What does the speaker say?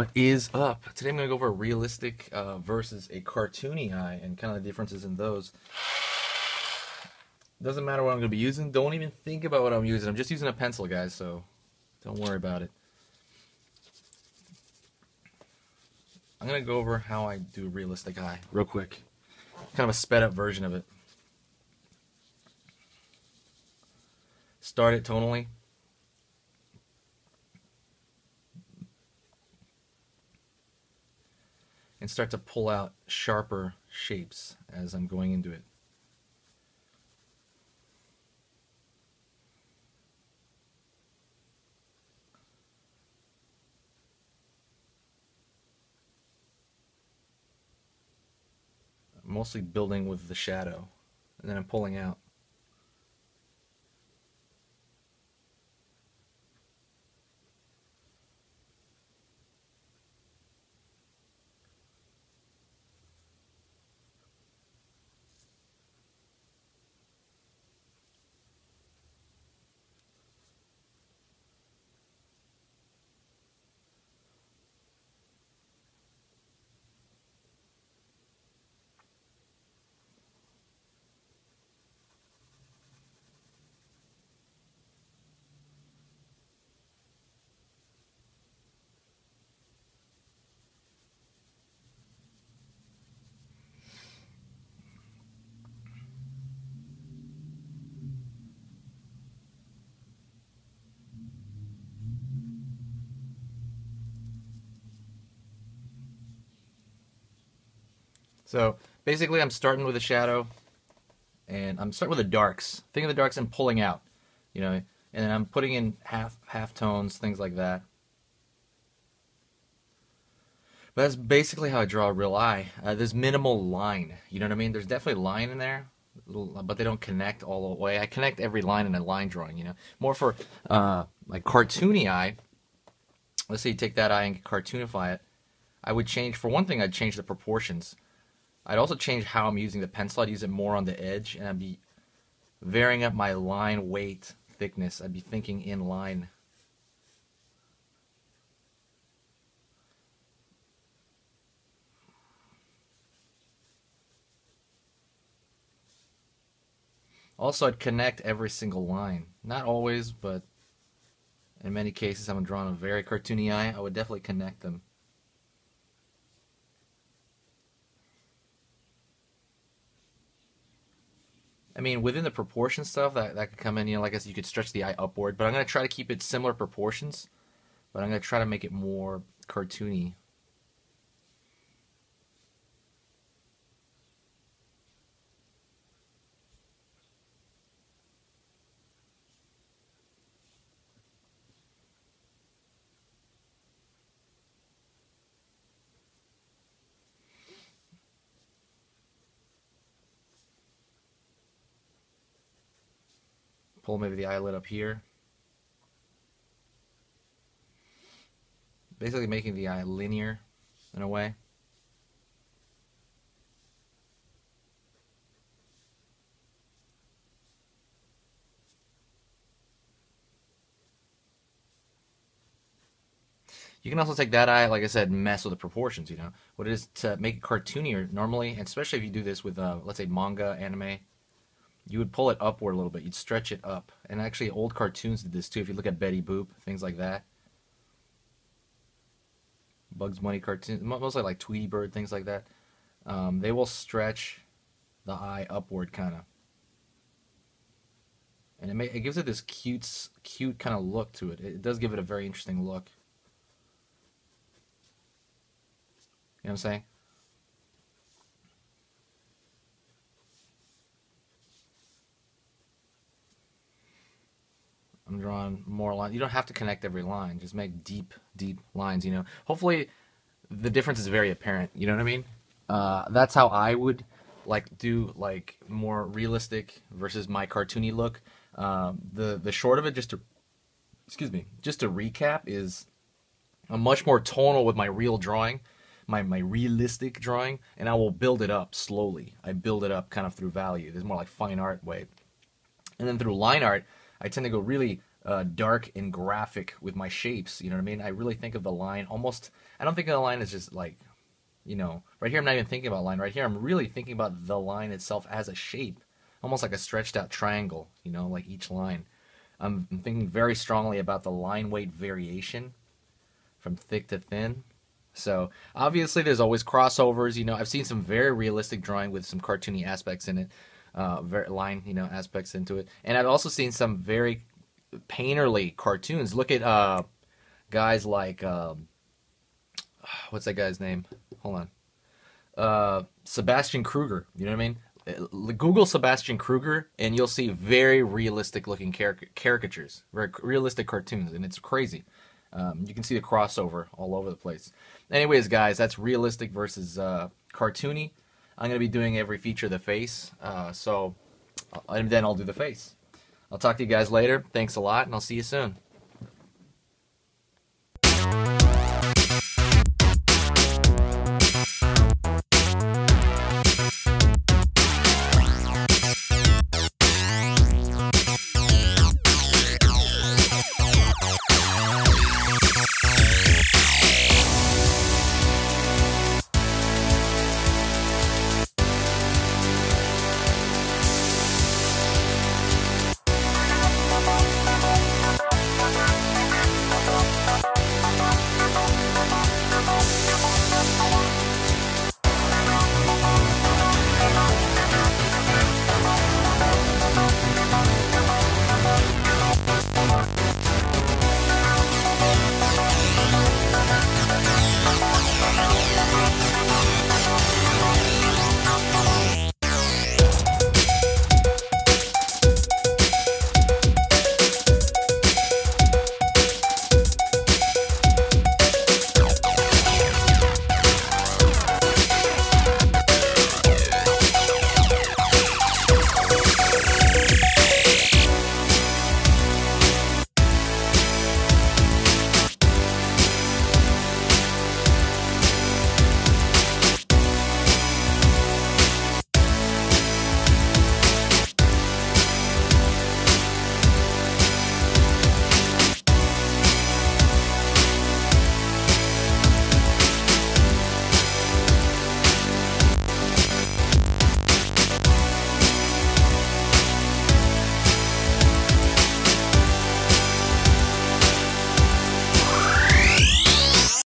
What is up? Today I'm going to go over a realistic versus a cartoony eye and kind of the differences in those. Doesn't matter what I'm going to be using. Don't even think about what I'm using. I'm just using a pencil, guys, so don't worry about it. I'm going to go over how I do a realistic eye real quick. Kind of a sped up version of it. Start it tonally. And start to pull out sharper shapes as I'm going into it. I'm mostly building with the shadow, and then I'm pulling out. So basically I'm starting with a shadow, and I'm starting with the darks. Think of the darks and pulling out, you know, and then I'm putting in half tones, things like that. But that's basically how I draw a real eye. There's minimal line, you know what I mean? There's definitely line in there, but they don't connect all the way. I connect every line in a line drawing, you know. More for like cartoony eye. Let's say you take that eye and cartoonify it. I would change, for one thing, I'd change the proportions. I'd also change how I'm using the pencil. I'd use it more on the edge, and I'd be varying up my line weight, thickness. I'd be thinking in line. Also, I'd connect every single line. Not always, but in many cases, I'm drawing a very cartoony eye. I would definitely connect them. I mean, within the proportion stuff, that could come in, you know, like I said, you could stretch the eye upward, but I'm going to try to keep it similar proportions, but I'm going to try to make it more cartoony. Pull maybe the eyelid up here. Basically making the eye linear in a way. You can also take that eye, like I said, mess with the proportions, you know. What it is to make it cartoonier normally, and especially if you do this with, let's say, manga, anime, you would pull it upward a little bit. You'd stretch it up. And actually, old cartoons did this too. If you look at Betty Boop, things like that. Bugs Bunny cartoons, mostly like Tweety Bird, things like that. They will stretch the eye upward, kind of. And it gives it this cute kind of look to it. It does give it a very interesting look. You know what I'm saying? I'm drawing more lines. You don't have to connect every line. Just make deep lines, you know. Hopefully the difference is very apparent, you know what I mean? That's how I would like do like more realistic versus my cartoony look. The short of it, just to recap, is I'm much more tonal with my real drawing, my realistic drawing, and I will build it up slowly. I build it up kind of through value. There's more like fine art way. And then through line art, I tend to go really dark and graphic with my shapes. You know what I mean? I really think of the line almost I don't think of the line as just like, right here I'm not even thinking about line. Right here I'm really thinking about the line itself as a shape, almost like a stretched out triangle, like each line. I'm thinking very strongly about the line weight variation from thick to thin. So obviously, there's always crossovers. I've seen some very realistic drawing with some cartoony aspects in it, very line, aspects into it, and I've also seen some very painterly cartoons. Look at guys like what's that guy's name? Hold on, Sebastian Kruger. You know what I mean? Google Sebastian Kruger, and you'll see very realistic looking caricatures, very realistic cartoons, and it's crazy. You can see the crossover all over the place. Anyways, guys, that's realistic versus cartoony. I'm going to be doing every feature of the face, and then I'll do the face. I'll talk to you guys later. Thanks a lot, and I'll see you soon.